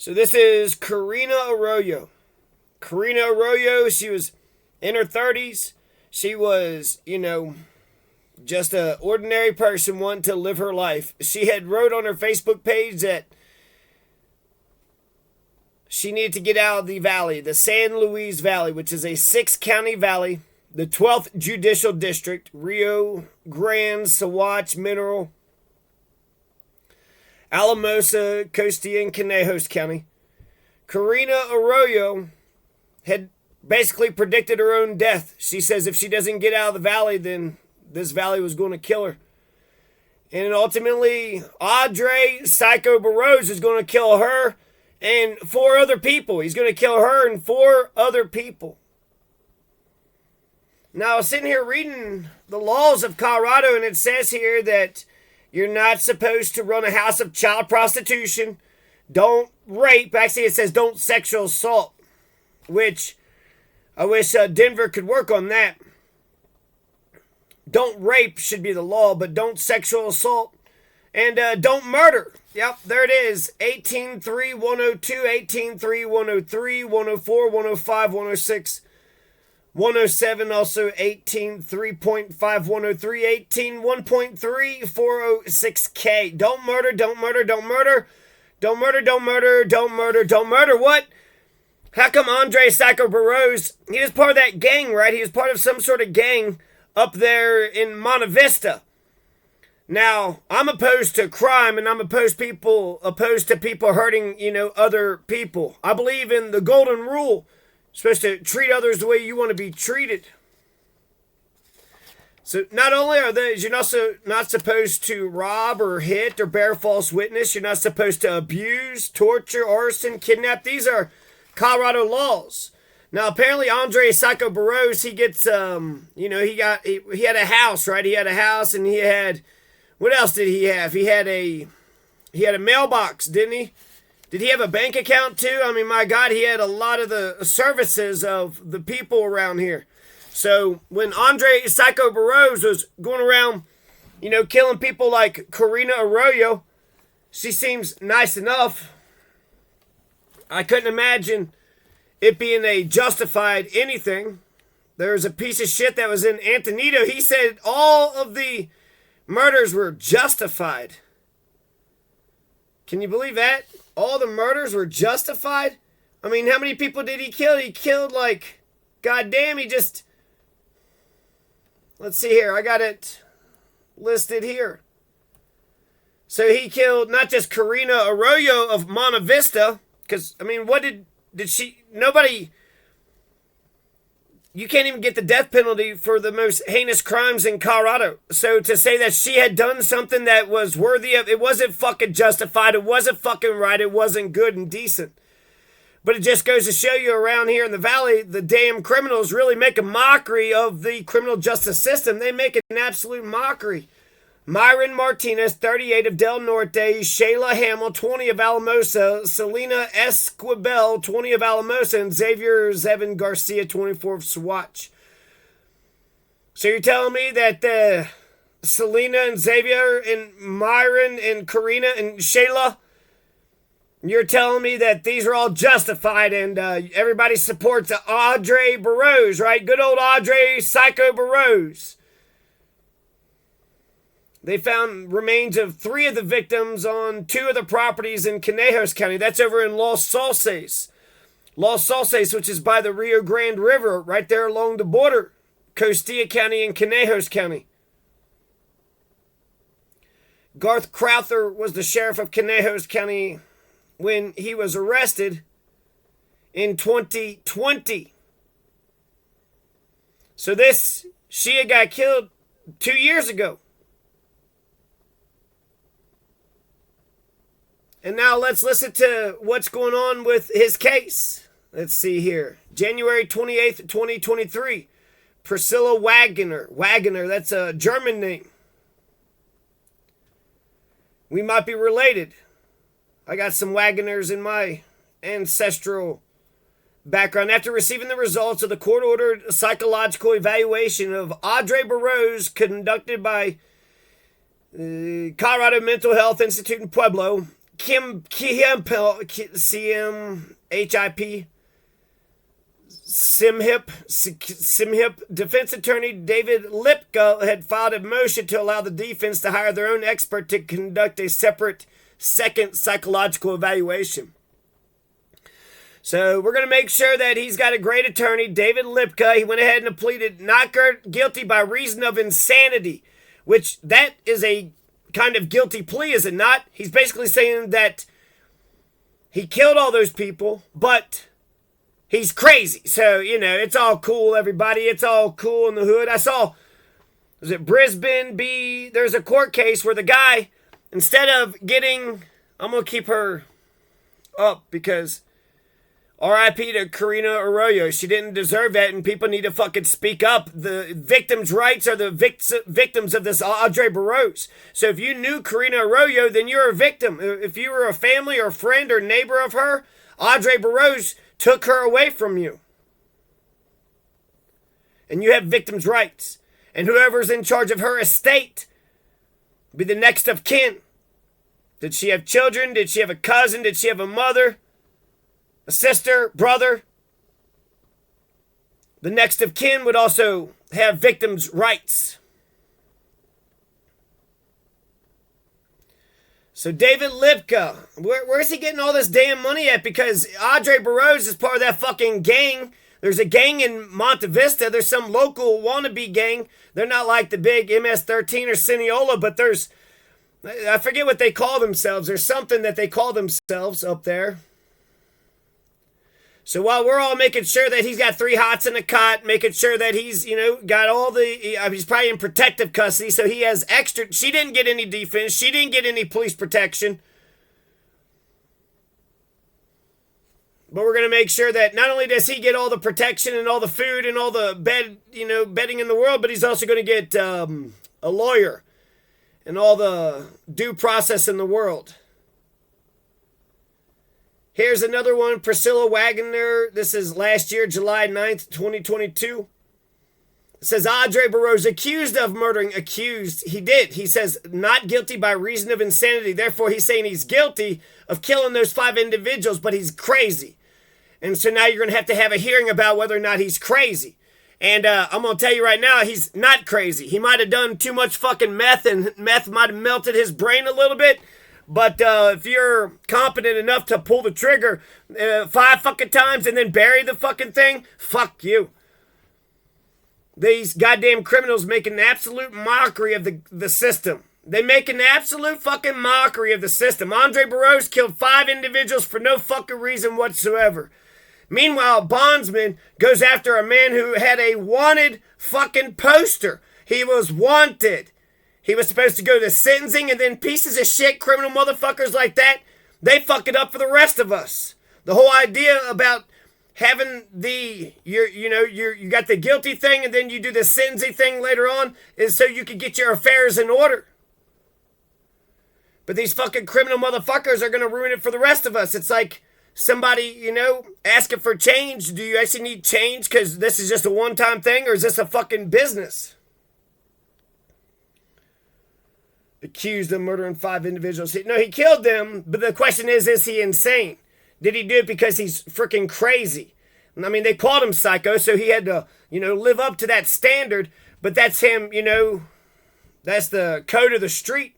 So this is Karina Arroyo. Karina Arroyo, she was in her 30s. She was, just an ordinary person wanting to live her life. She had wrote on her Facebook page that she needed to get out of the valley, the San Luis Valley, which is a 6-county valley, the 12th Judicial District, Rio Grande, Saguache, Mineral, Alamosa, Costilla, and Conejos County. Karina Arroyo had basically predicted her own death. She says if she doesn't get out of the valley, then this valley was going to kill her. And ultimately, Adre Psycho Baroz is going to kill her and 4 other people. He's going to kill her and 4 other people. Now, I was sitting here reading the laws of Colorado, and it says here that you're not supposed to run a house of child prostitution. Don't rape. Actually, it says don't sexual assault, which I wish Denver could work on that. Don't rape should be the law, but don't sexual assault. And don't murder. Yep, there it is. 18.3, 102, 18.3, 103, 104, 105, 106, 107, also 18.3.5, 103, 18, 1.3, 406K. Don't murder, don't murder, don't murder. Don't murder, don't murder, don't murder, don't murder. What? How come Andre Psycho Baroz, he was part of that gang, right? He was part of some sort of gang up there in Monte Vista. Now, I'm opposed to crime, and I'm opposed to people hurting, other people. I believe in the golden rule. You're supposed to treat others the way you want to be treated. So not only are those, you're also not supposed to rob or hit or bear false witness. You're not supposed to abuse, torture, arson, kidnap. These are Colorado laws. Now, apparently, Andre Psycho Baroz, he gets, he had a house, right? He had a house, and he had, what else did he have? He had a mailbox, didn't he? Did he have a bank account, too? I mean, my God, he had a lot of the services of the people around here. So, when Andre Psycho Baroz was going around, killing people like Karina Arroyo, she seems nice enough. I couldn't imagine it being a justified anything. There was a piece of shit that was in Antonito. He said all of the murders were justified. Can you believe that? All the murders were justified? I mean, how many people did he kill? He killed goddamn, let's see here. I got it listed here. So he killed not just Karina Arroyo of Monte Vista, because, what did she, nobody, you can't even get the death penalty for the most heinous crimes in Colorado. So to say that she had done something that was worthy of, it wasn't fucking justified, it wasn't fucking right, it wasn't good and decent. But it just goes to show you around here in the valley, the damn criminals really make a mockery of the criminal justice system. They make an absolute mockery. Myron Martinez, 38 of Del Norte, Shayla Hamill, 20 of Alamosa, Selena Esquivel, 20 of Alamosa, and Xavier Zevin Garcia, 24 of Saguache. So you're telling me that Selena and Xavier and Myron and Karina and Shayla, you're telling me that these are all justified and everybody supports Adre Baroz, right? Good old Adre Psycho Baroz. They found remains of 3 of the victims on 2 of the properties in Conejos County. That's over in Los Sauces. Los Sauces, which is by the Rio Grande River, right there along the border. Costilla County and Conejos County. Garth Crowther was the sheriff of Conejos County when he was arrested in 2020. So this Shia got killed 2 years ago. And now let's listen to what's going on with his case. Let's see here. January 28th, 2023. Priscilla Wagner. Wagner, that's a German name. We might be related. I got some Wagners in my ancestral background. After receiving the results of the court-ordered psychological evaluation of Adre Baroz conducted by Colorado Mental Health Institute in Pueblo, Simhip defense attorney David Lipka had filed a motion to allow the defense to hire their own expert to conduct a separate second psychological evaluation. So we're going to make sure that he's got a great attorney, David Lipka. He went ahead and pleaded not guilty by reason of insanity, which that is a kind of guilty plea, is it not? He's basically saying that he killed all those people, but he's crazy. So, it's all cool, everybody. It's all cool in the hood. I saw, was it Brisbane there's a court case where the guy, instead of getting, I'm going to keep her up because R.I.P. to Karina Arroyo. She didn't deserve that, and people need to fucking speak up. The victims' rights are the victims of this Adre Baroz. So if you knew Karina Arroyo, then you're a victim. If you were a family or friend or neighbor of her, Adre Baroz took her away from you. And you have victims' rights. And whoever's in charge of her estate be the next of kin. Did she have children? Did she have a cousin? Did she have a mother? A sister, brother? The next of kin would also have victims' rights. So David Lipka, where's he getting all this damn money at? Because Adre Baroz is part of that fucking gang. There's a gang in Monte Vista. There's some local wannabe gang. They're not like the big MS-13 or Cineola, but I forget what they call themselves. There's something that they call themselves up there. So while we're all making sure that he's got 3 hots in a cot, making sure that he's, got all he's probably in protective custody, so he has extra. She didn't get any defense. She didn't get any police protection. But we're going to make sure that not only does he get all the protection and all the food and all the bedding in the world, but he's also going to get a lawyer and all the due process in the world. Here's another one, Priscilla Wagner. This is last year, July 9th, 2022. It says, Adre Baroz accused of murdering. Accused. He did. He says, not guilty by reason of insanity. Therefore, he's saying he's guilty of killing those 5 individuals, but he's crazy. And so now you're going to have a hearing about whether or not he's crazy. And I'm going to tell you right now, he's not crazy. He might have done too much fucking meth, and meth might have melted his brain a little bit. But if you're competent enough to pull the trigger 5 fucking times and then bury the fucking thing, fuck you. These goddamn criminals make an absolute mockery of the system. They make an absolute fucking mockery of the system. Adre Baroz killed 5 individuals for no fucking reason whatsoever. Meanwhile, Bondsman goes after a man who had a wanted fucking poster. He was wanted. He was supposed to go to sentencing, and then pieces of shit criminal motherfuckers like that, they fuck it up for the rest of us. The whole idea about having you got the guilty thing and then you do the sentencing thing later on is so you can get your affairs in order. But these fucking criminal motherfuckers are going to ruin it for the rest of us. It's like somebody, asking for change. Do you actually need change because this is just a one-time thing, or is this a fucking business? Accused of murdering 5 individuals. No, he killed them, but the question is he insane? Did he do it because he's freaking crazy? I mean, they called him psycho, so he had to, live up to that standard, but that's him, that's the code of the street.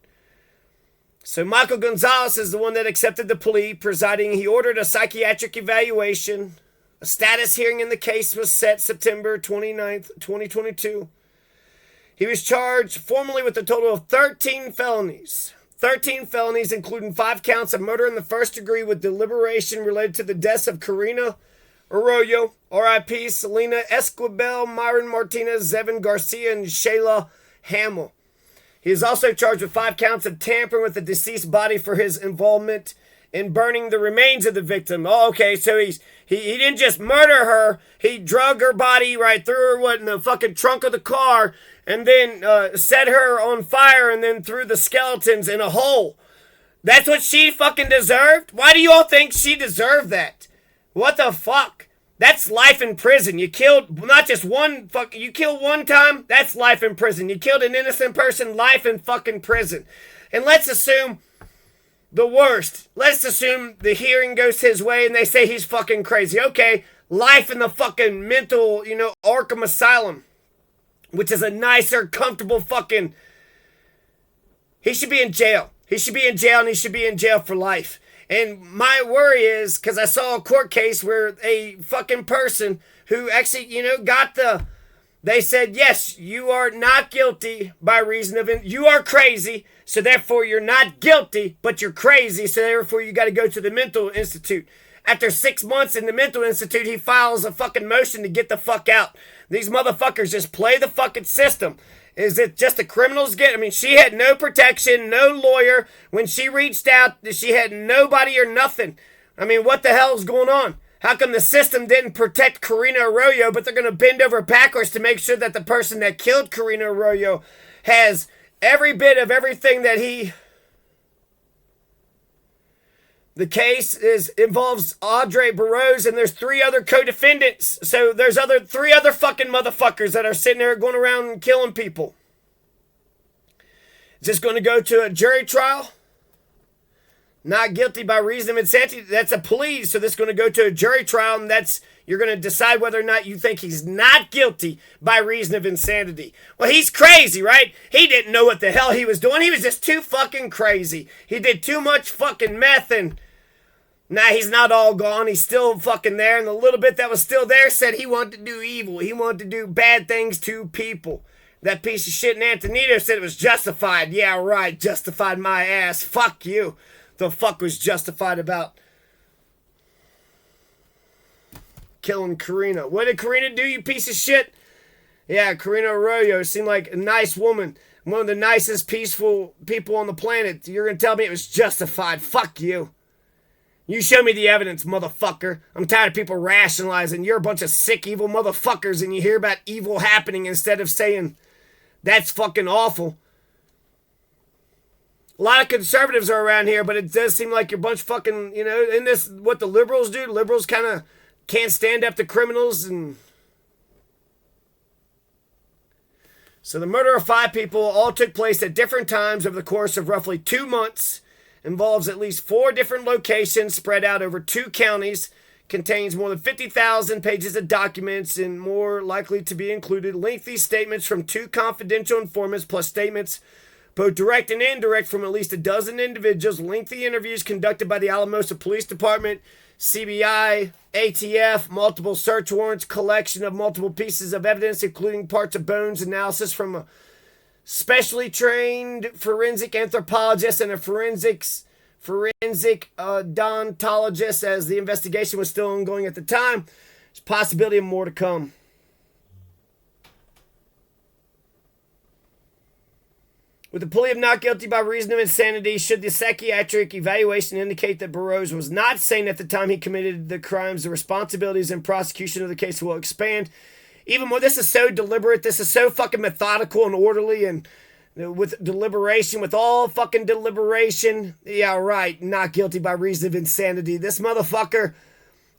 So Michael Gonzalez is the one that accepted the plea, presiding. He ordered a psychiatric evaluation. A status hearing in the case was set September 29th, 2022. He was charged formally with a total of 13 felonies. 13 felonies, including 5 counts of murder in the first degree with deliberation related to the deaths of Karina Arroyo, R.I.P., Selena Esquivel, Myron Martinez, Zevin Garcia, and Shayla Hamill. He is also charged with 5 counts of tampering with the deceased body for his involvement in burning the remains of the victim. Oh, okay, so he didn't just murder her. He drug her body right through her, in the fucking trunk of the car, and then set her on fire and then threw the skeletons in a hole. That's what she fucking deserved? Why do you all think she deserved that? What the fuck? That's life in prison. You killed not just one you killed one time, that's life in prison. You killed an innocent person, life in fucking prison. And let's assume The worst. Let's assume the hearing goes his way and they say he's fucking crazy. Okay, life in the fucking mental, Arkham Asylum, which is a nicer, comfortable fucking... He should be in jail. He should be in jail, and he should be in jail for life. And my worry is, because I saw a court case where a fucking person who actually, got the... They said, yes, you are not guilty by reason of... You are crazy, so therefore you're not guilty, but you're crazy, so therefore you got to go to the mental institute. After 6 months in the mental institute, he files a fucking motion to get the fuck out. These motherfuckers just play the fucking system. Is it just the criminals get... I mean, she had no protection, no lawyer. When she reached out, she had nobody or nothing. I mean, what the hell's going on? How come the system didn't protect Karina Arroyo, but they're going to bend over backwards to make sure that the person that killed Karina Arroyo has every bit of everything that he... The case involves Adre, Baroz, and there's 3 other co-defendants. So there's 3 other fucking motherfuckers that are sitting there going around and killing people. Is this going to go to a jury trial? Not guilty by reason of insanity. That's a plea, so this is going to go to a jury trial, and you're going to decide whether or not you think he's not guilty by reason of insanity. Well, he's crazy, right? He didn't know what the hell he was doing. He was just too fucking crazy. He did too much fucking meth, and nah, he's not all gone. He's still fucking there, and the little bit that was still there said he wanted to do evil. He wanted to do bad things to people. That piece of shit in Antonito said it was justified. Yeah, right, justified my ass. Fuck you. The fuck was justified about killing Karina? What did Karina do, you piece of shit? Yeah, Karina Arroyo seemed like a nice woman. One of the nicest, peaceful people on the planet. You're going to tell me it was justified? Fuck you. You show me the evidence, motherfucker. I'm tired of people rationalizing. You're a bunch of sick, evil motherfuckers, and you hear about evil happening instead of saying, that's fucking awful. A lot of conservatives are around here, but it does seem like you're a bunch of fucking, in this, what the liberals do. Liberals kind of can't stand up to criminals. And so the murder of 5 people all took place at different times over the course of roughly 2 months. Involves at least 4 different locations spread out over 2 counties. Contains more than 50,000 pages of documents, and more likely to be included lengthy statements from 2 confidential informants, plus statements both direct and indirect from at least a dozen individuals, lengthy interviews conducted by the Alamosa Police Department, CBI, ATF, multiple search warrants, collection of multiple pieces of evidence, including parts of bones, analysis from a specially trained forensic anthropologist and a forensic odontologist, as the investigation was still ongoing at the time. There's a possibility of more to come. With the plea of not guilty by reason of insanity, should the psychiatric evaluation indicate that Baroz was not sane at the time he committed the crimes, the responsibilities and prosecution of the case will expand even more. This is so deliberate. This is so fucking methodical and orderly, and with deliberation, with all fucking deliberation. Yeah, right. Not guilty by reason of insanity. This motherfucker,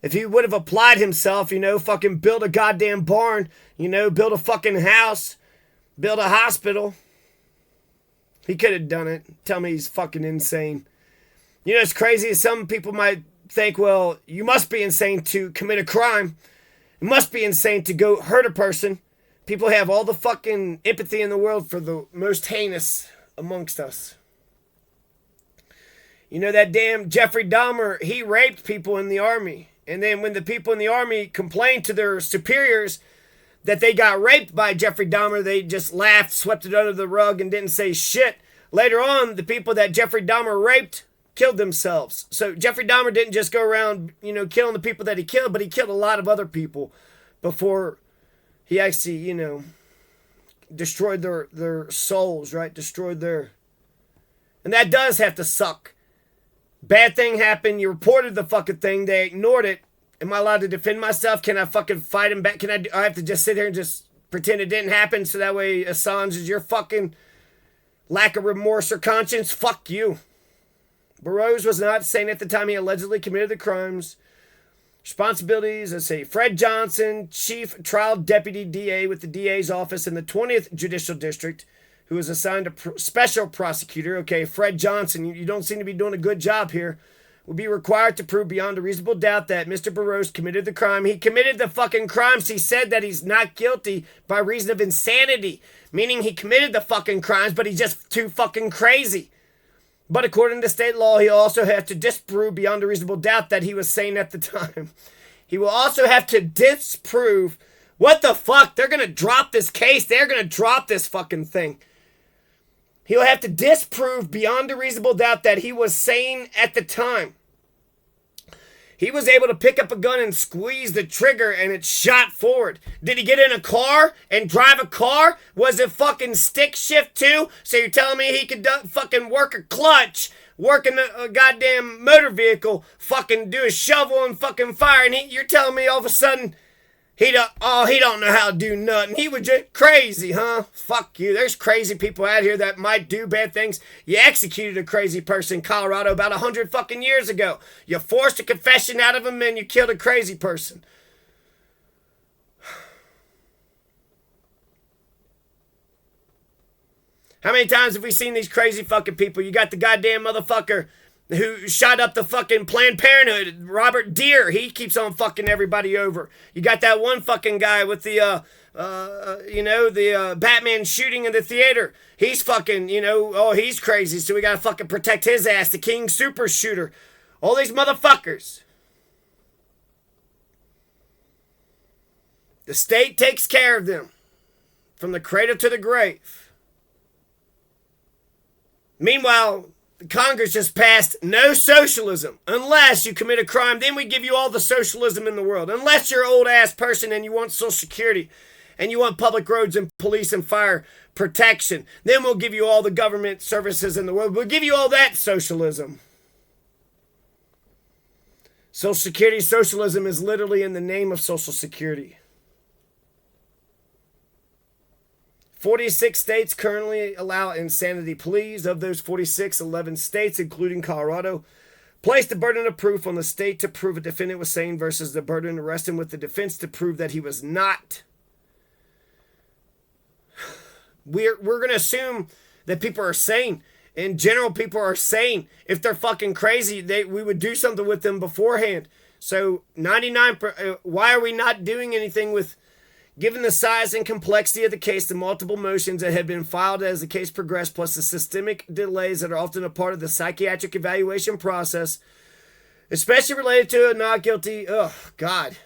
if he would have applied himself, fucking build a goddamn barn, build a fucking house, build a hospital. He could have done it. Tell me he's fucking insane. It's crazy. Some people might think, well, you must be insane to commit a crime. You must be insane to go hurt a person. People have all the fucking empathy in the world for the most heinous amongst us. That damn Jeffrey Dahmer, he raped people in the army. And then when the people in the army complained to their superiors that they got raped by Jeffrey Dahmer, they just laughed, swept it under the rug, and didn't say shit. Later on, the people that Jeffrey Dahmer raped killed themselves. So Jeffrey Dahmer didn't just go around, killing the people that he killed, but he killed a lot of other people before he actually, destroyed their souls, right? Destroyed their... And that does have to suck. Bad thing happened. You reported the fucking thing. They ignored it. Am I allowed to defend myself? Can I fucking fight him back? I have to just sit here and just pretend it didn't happen so that way Assange is your fucking lack of remorse or conscience? Fuck you. Baroz was not sane at the time he allegedly committed the crimes. Responsibilities, let's see. Fred Johnson, Chief Trial Deputy DA with the DA's office in the 20th Judicial District. who was assigned a special prosecutor, okay, Fred Johnson, you don't seem to be doing a good job here, will be required to prove beyond a reasonable doubt that Mr. Baroz committed the crime. He committed the fucking crimes. He said that he's not guilty by reason of insanity, meaning he committed the fucking crimes, but he's just too fucking crazy. But according to state law, he also has to disprove beyond a reasonable doubt that he was sane at the time. He will also have to disprove. What the fuck? They're going to drop this case. They're going to drop this fucking thing. He'll have to disprove beyond a reasonable doubt that he was sane at the time. He was able to pick up a gun and squeeze the trigger and it shot forward. Did he get in a car and drive a car? Was it fucking stick shift too? So you're telling me he could fucking work a clutch, work in a goddamn motor vehicle, fucking do a shovel and fucking fire, and you're telling me all of a sudden he don't know how to do nothing. He was just crazy, huh? Fuck you. There's crazy people out here that might do bad things. You executed a crazy person in Colorado about 100 fucking years ago. You forced a confession out of him and you killed a crazy person. How many times have we seen these crazy fucking people? You got the goddamn motherfucker who shot up the fucking Planned Parenthood, Robert Deere. He keeps on fucking everybody over. You got that one fucking guy with the Batman shooting in the theater. He's fucking, he's crazy, so we gotta fucking protect his ass. The King Super Shooter. All these motherfuckers. The state takes care of them. From the cradle to the grave. Meanwhile, Congress just passed no socialism. Unless you commit a crime, then we give you all the socialism in the world. Unless you're an old ass person and you want Social Security and you want public roads and police and fire protection, then we'll give you all the government services in the world. We'll give you all that socialism. Social Security socialism is literally in the name of Social Security. 46 states currently allow insanity pleas. Of those 46, 11 states, including Colorado, place the burden of proof on the state to prove a defendant was sane versus the burden resting with the defense to prove that he was not. We're going to assume that people are sane. In general, people are sane. If they're fucking crazy, we would do something with them beforehand. So 99%, why are we not doing anything with... Given the size and complexity of the case, the multiple motions that have been filed as the case progressed, plus the systemic delays that are often a part of the psychiatric evaluation process, especially related to a not guilty, God.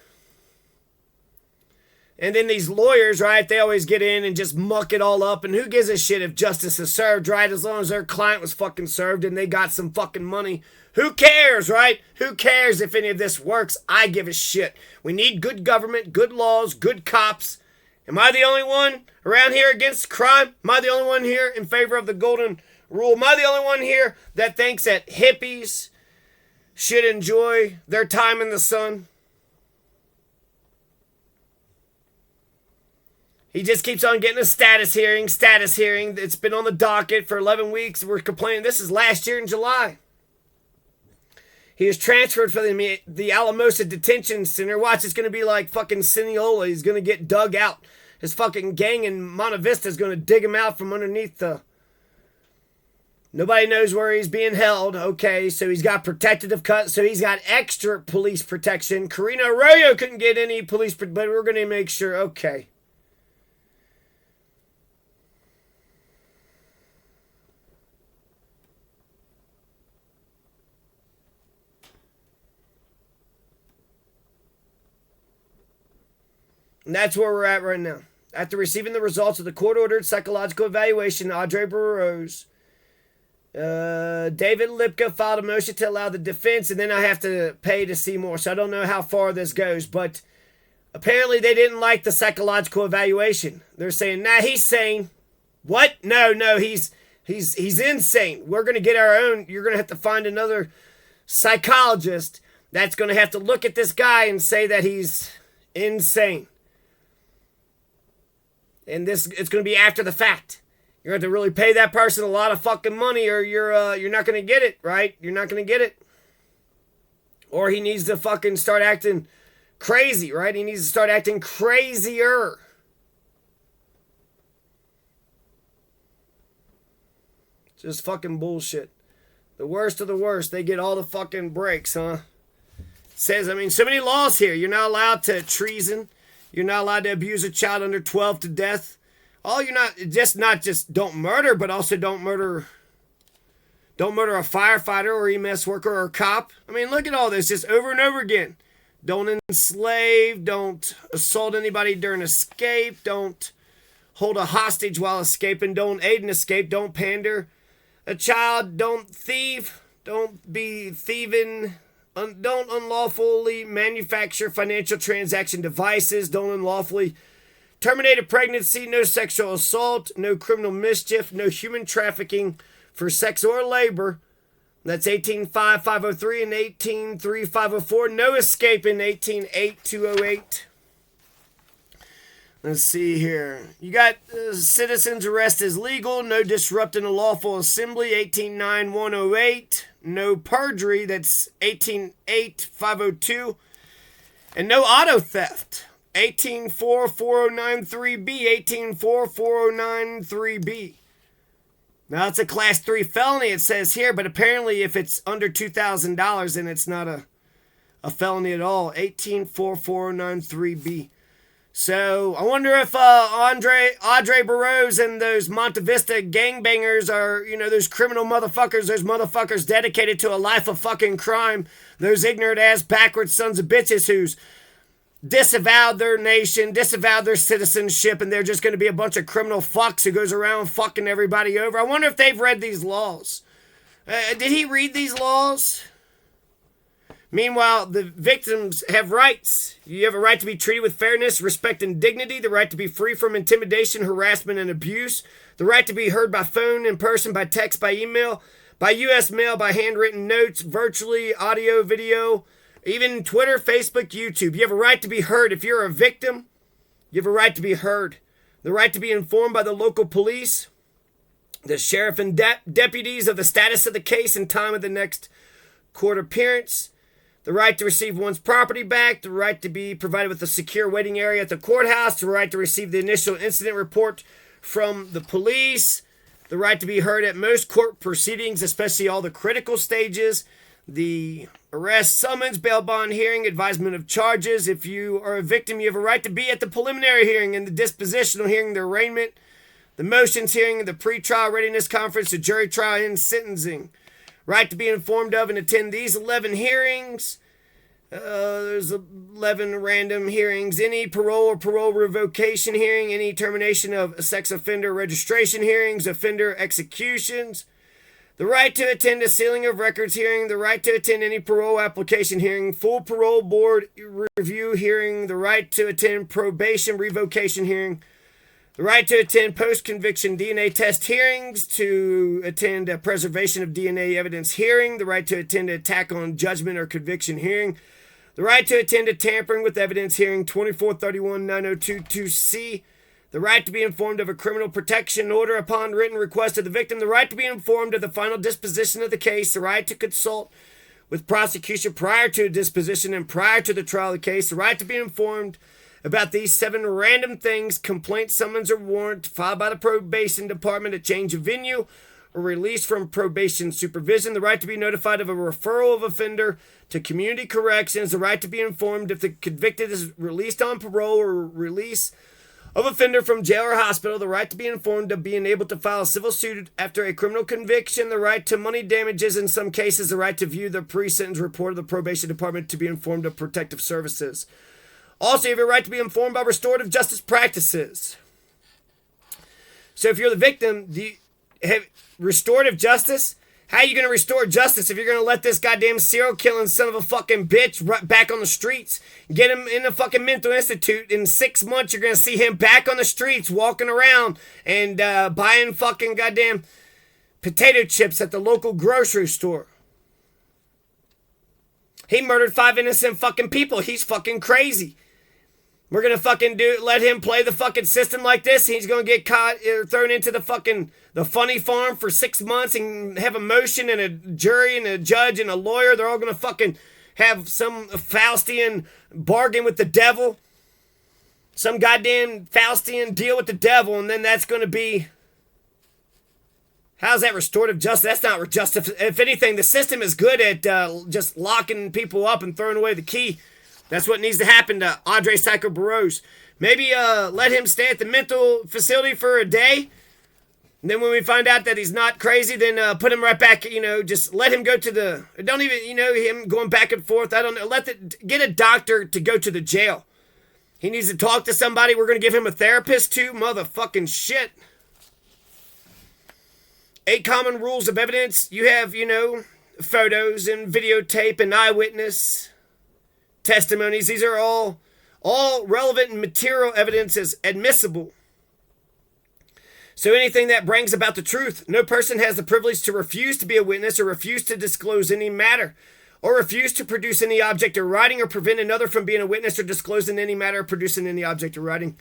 And then these lawyers, right, they always get in and just muck it all up, and who gives a shit if justice is served, right, as long as their client was fucking served and they got some fucking money. Who cares, right? Who cares if any of this works? I give a shit. We need good government, good laws, good cops. Am I the only one around here against crime? Am I the only one here in favor of the golden rule? Am I the only one here that thinks that hippies should enjoy their time in the sun? He just keeps on getting a status hearing. It's been on the docket for 11 weeks. We're complaining. This is last year in July. He was transferred from the Alamosa Detention Center. Watch, it's going to be like fucking Cineola. He's going to get dug out. His fucking gang in Monte Vista is going to dig him out from underneath the... Nobody knows where he's being held. Okay, so he's got protective cut. So he's got extra police protection. Karina Arroyo couldn't get any police, but we're going to make sure. Okay. And that's where we're at right now. After receiving the results of the court-ordered psychological evaluation, Adre Baroz, David Lipka filed a motion to allow the defense, and then I have to pay to see more. So I don't know how far this goes, but apparently they didn't like the psychological evaluation. They're saying, nah, he's sane. What? No, he's insane. We're going to get our own. You're going to have to find another psychologist that's going to have to look at this guy and say that he's insane. And it's going to be after the fact. You're going to have to really pay that person a lot of fucking money, or you're not going to get it, right? You're not going to get it. Or he needs to fucking start acting crazy, right? He needs to start acting crazier. Just fucking bullshit. The worst of the worst. They get all the fucking breaks, huh? Says, I mean, so many laws here. You're not allowed to treason. You're not allowed to abuse a child under 12 to death. You're not just don't murder, but also don't murder a firefighter or EMS worker or a cop. I mean, look at all this just over and over again. Don't enslave, don't assault anybody during escape, don't hold a hostage while escaping, don't aid an escape, don't pander a child, don't thieve, don't be thieving, don't unlawfully manufacture financial transaction devices, don't unlawfully terminate a pregnancy, no sexual assault, no criminal mischief, no human trafficking for sex or labor. That's 18.5.503 and 18.3.504. No escaping 18.8.208. Let's see here. You got citizens' arrest is legal. No disrupting a lawful assembly. 18.9.108. No perjury. That's 18.8.502. And no auto theft. 18.4.4093B. 18.4.4093B. Now, it's a Class 3 felony, it says here, but apparently if it's under $2,000, then it's not a felony at all. 18.4.493B. So, I wonder if Adre Baroz and those Monte Vista gangbangers are, those criminal motherfuckers, those motherfuckers dedicated to a life of fucking crime, those ignorant-ass backwards sons of bitches who's disavowed their nation, disavowed their citizenship, and they're just going to be a bunch of criminal fucks who goes around fucking everybody over. I wonder if they've read these laws. Did he read these laws? Meanwhile, the victims have rights. You have a right to be treated with fairness, respect, and dignity, the right to be free from intimidation, harassment, and abuse, the right to be heard by phone, in person, by text, by email, by U.S. mail, by handwritten notes, virtually, audio, video, even Twitter, Facebook, YouTube. You have a right to be heard. If you're a victim, you have a right to be heard. The right to be informed by the local police, the sheriff and deputies of the status of the case and time of the next court appearance. The right to receive one's property back. The right to be provided with a secure waiting area at the courthouse. The right to receive the initial incident report from the police. The right to be heard at most court proceedings, especially all the critical stages. The arrest, summons, bail bond hearing, advisement of charges. If you are a victim, you have a right to be at the preliminary hearing and the dispositional hearing, the arraignment, the motions hearing, the pretrial readiness conference, the jury trial, and sentencing. Right to be informed of and attend these 11 hearings. There's 11 random hearings. Any parole or parole revocation hearing, any termination of sex offender registration hearings, offender executions. The right to attend a sealing of records hearing, the right to attend any parole application hearing, full parole board review hearing, the right to attend probation revocation hearing, the right to attend post-conviction DNA test hearings, to attend a preservation of DNA evidence hearing, the right to attend an attack on judgment or conviction hearing, the right to attend a tampering with evidence hearing 2431-9022C, the right to be informed of a criminal protection order upon written request of the victim, the right to be informed of the final disposition of the case, the right to consult with prosecution prior to a disposition and prior to the trial of the case, the right to be informed about these 7 random things: complaint, summons, or warrant filed by the probation department, a change of venue, or release from probation supervision, the right to be notified of a referral of offender to community corrections, the right to be informed if the convicted is released on parole or release of offender from jail or hospital, the right to be informed of being able to file a civil suit after a criminal conviction, the right to money damages in some cases, the right to view the pre-sentence report of the probation department, to be informed of protective services. Also, you have a right to be informed by restorative justice practices. So if you're the victim, do you have restorative justice? How are you going to restore justice if you're going to let this goddamn serial killing son of a fucking bitch right back on the streets? Get him in a fucking mental institute. In 6 months, you're going to see him back on the streets walking around and buying fucking goddamn potato chips at the local grocery store. He murdered 5 innocent fucking people. He's fucking crazy. We're going to fucking let him play the fucking system like this. He's going to get caught or thrown into the funny farm for 6 months and have a motion and a jury and a judge and a lawyer. They're all going to fucking have some Faustian bargain with the devil. Some goddamn Faustian deal with the devil. And then that's going to be How's that restorative justice? That's not justice. If anything, the system is good at just locking people up and throwing away the key. That's what needs to happen to Adre Psycho Baroz. Maybe let him stay at the mental facility for a day. And then when we find out that he's not crazy, then put him right back, just let him go to the... Don't even, him going back and forth. I don't know. Get a doctor to go to the jail. He needs to talk to somebody. We're going to give him a therapist too. Motherfucking shit. 8 common rules of evidence. You have, photos and videotape and eyewitness testimonies. These are all relevant and material evidence is admissible. So anything that brings about the truth. No person has the privilege to refuse to be a witness or refuse to disclose any matter or refuse to produce any object or writing or prevent another from being a witness or disclosing any matter or producing any object or writing.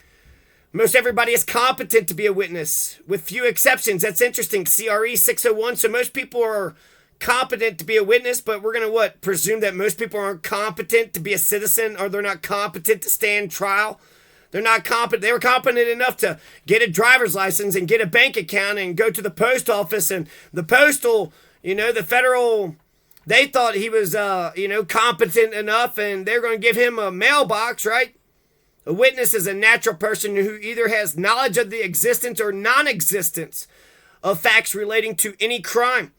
Most everybody is competent to be a witness, with few exceptions. That's interesting. CRE 601. So most people are competent to be a witness, but we're going to presume that most people aren't competent to be a citizen, or they're not competent to stand trial. They're not competent. They were competent enough to get a driver's license and get a bank account and go to the post office, and the postal, the federal, they thought he was, competent enough, and they're going to give him a mailbox, right? A witness is a natural person who either has knowledge of the existence or non-existence of facts relating to any crime,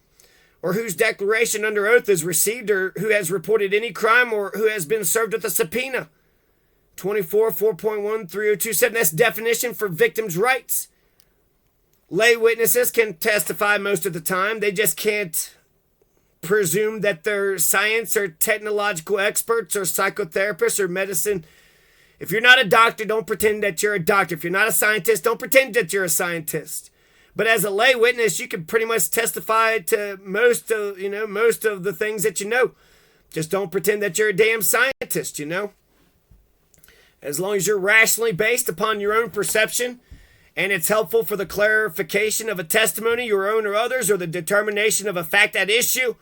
or whose declaration under oath is received, or who has reported any crime, or who has been served with a subpoena. 24, 4.1, 3027. That's definition for victims' rights. Lay witnesses can testify most of the time. They just can't presume that they're science or technological experts or psychotherapists or medicine. If you're not a doctor, don't pretend that you're a doctor. If you're not a scientist, don't pretend that you're a scientist. But as a lay witness, you can pretty much testify to most of the things that you know. Just don't pretend that you're a damn scientist, As long as you're rationally based upon your own perception, and it's helpful for the clarification of a testimony, your own or others, or the determination of a fact at issue,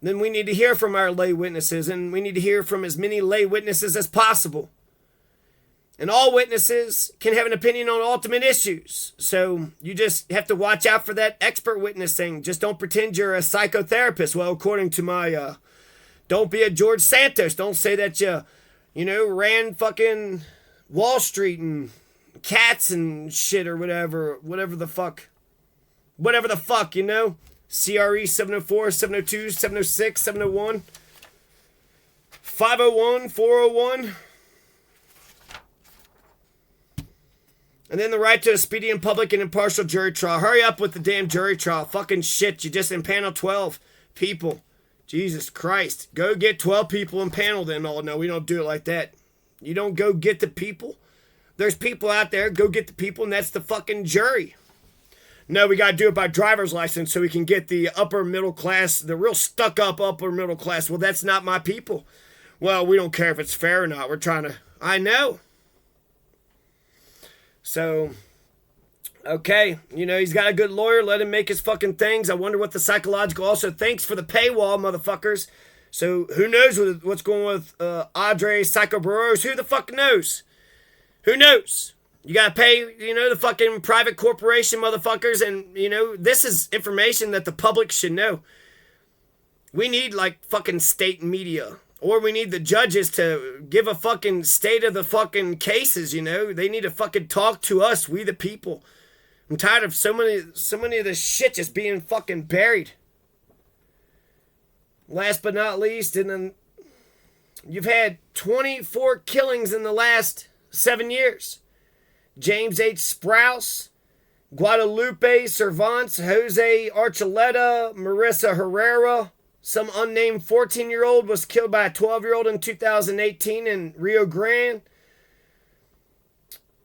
then we need to hear from our lay witnesses, and we need to hear from as many lay witnesses as possible. And all witnesses can have an opinion on ultimate issues. So you just have to watch out for that expert witnessing. Just don't pretend you're a psychotherapist. Well, according to my, don't be a George Santos. Don't say that you ran fucking Wall Street and cats and shit or whatever the fuck, CRE 704, 702, 706, 701, 501, 401. And then the right to a speedy and public and impartial jury trial. Hurry up with the damn jury trial. Fucking shit. You just impanel 12 people. Jesus Christ. Go get 12 people impaneled then. Oh, no, we don't do it like that. You don't go get the people. There's people out there. Go get the people, and that's the fucking jury. No, we got to do it by driver's license so we can get the upper middle class, the real stuck-up upper middle class. Well, that's not my people. Well, we don't care if it's fair or not. We're trying to... I know. So, okay, he's got a good lawyer. Let him make his fucking things. I wonder what the psychological... Also, thanks for the paywall, motherfuckers. So, who knows what's going on with Adre Psycho Baroz? Who the fuck knows? Who knows? You gotta pay, the fucking private corporation motherfuckers. And, this is information that the public should know. We need, fucking state media. Or we need the judges to give a fucking state of the fucking cases, They need to fucking talk to us, we the people. I'm tired of so many of this shit just being fucking buried. Last but not least, and then you've had 24 killings in the last 7 years. James H. Sprouse, Guadalupe Cervantes, Jose Archuleta, Marissa Herrera. Some unnamed 14-year-old was killed by a 12-year-old in 2018 in Rio Grande.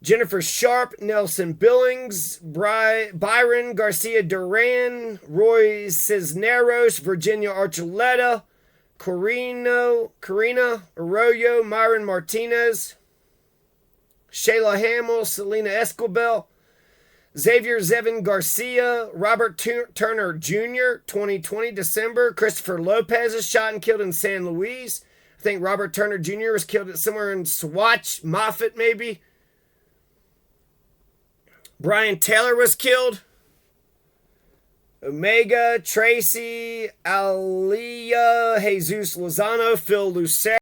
Jennifer Sharp, Nelson Billings, Byron Garcia Duran, Roy Cisneros, Virginia Archuleta, Corina Arroyo, Myron Martinez, Shayla Hamill, Selena Escobar, Xavier Zevin Garcia, Robert Turner Jr., 2020, December. Christopher Lopez is shot and killed in San Luis. I think Robert Turner Jr. was killed somewhere in Swatch, Moffett maybe. Brian Taylor was killed. Omega, Tracy, Alia, Jesus Lozano, Phil Lucero.